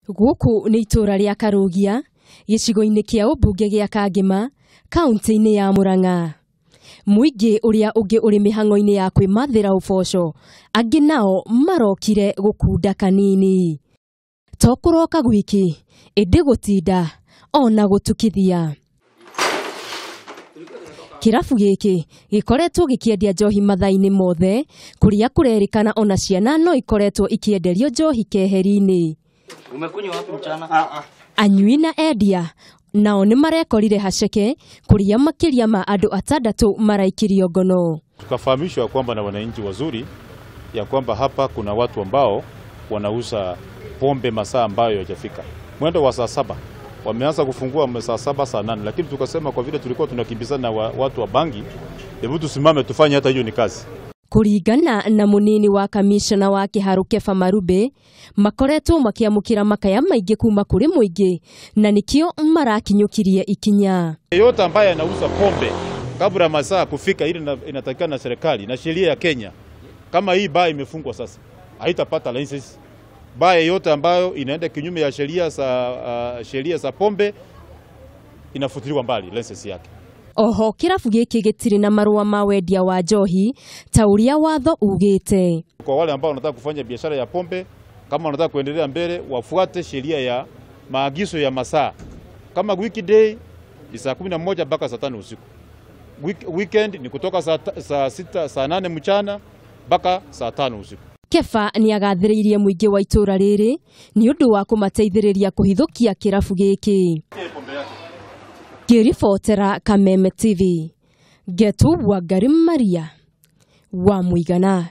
Gũkũ nĩ itura rĩa Karugia, gĩcigo-inĩ kĩa ũmbunge gĩa Kangema, kaunti-inĩ ya Murang'a. Mũingĩ ũrĩa ũngĩ ũrĩ mĩhang'o-inĩ ya kwĩmathĩra ũboco, angĩ nao marokire gũkunda kanini. To kũroka gwiki, ĩndĩ gũtinda, ona gũtukithia. Kĩrabu gĩkĩ gĩkoretwo gĩkĩendia njohi mathaa-inĩ mothe, kũrĩa kũrerĩkana ona ciana no ikoretwo ikĩenderio njohi keheri-inĩ. Umekunywa wapi mchana? Anyui na endia nao nĩ marekorire haceke kũrĩa makĩria ma andũ 6 maraikirio ngono. Tukafahamishwa kwamba na wananchi wazuri ya kwamba hapa kuna watu ambao wanauza pombe masaa ambayo hayajafika. Mwendo wa saa 7 wameanza kufungua saa 7 saa 8, lakini tukasema kwa vile tulikuwa tunakimbizana na watu wa bangi, hebu tusimame tufanye hata hiyo ni kazi. Kũringana na munini wa kamishna wa Kĩharo Keba Marube, makoretwo makiamũkĩra makaya maingĩ kuma kũrĩ mũingĩ na nikio marakinyũkirie ikinya. Yote ambaye anauza pombe kabla masaa kufika, ile inatakikana na serikali na sheria ya Kenya. Kama hii baa imefungwa sasa, haitapata license. Baa yote ambayo inaenda kinyume ya sheria za pombe inafutiliwa mbali license yake. Oho kĩrabu gĩkĩ gĩtirĩ na marũa ma wendia wa njohi ta ũrĩa watho ugĩte. Kwa wale ambao wanataka kufanya biashara ya pombe, kama wanataka kuendelea mbele, wafuate sheria ya maagizo ya masaa. Kama weekday ni saa 11 mpaka saa 5 usiku. Weekend ni kutoka saa 6 saa 8 mchana mpaka saa 5 usiku. Keba nĩ agathĩrĩirie mũingĩ wa itũra rĩrĩ nĩ ũndũ wa kũmateithĩrĩria kũhithũkia kĩrabu gĩkĩ. Ngĩribotera Kameme TV, Ngetwo Wangari Maria wa Mũigana.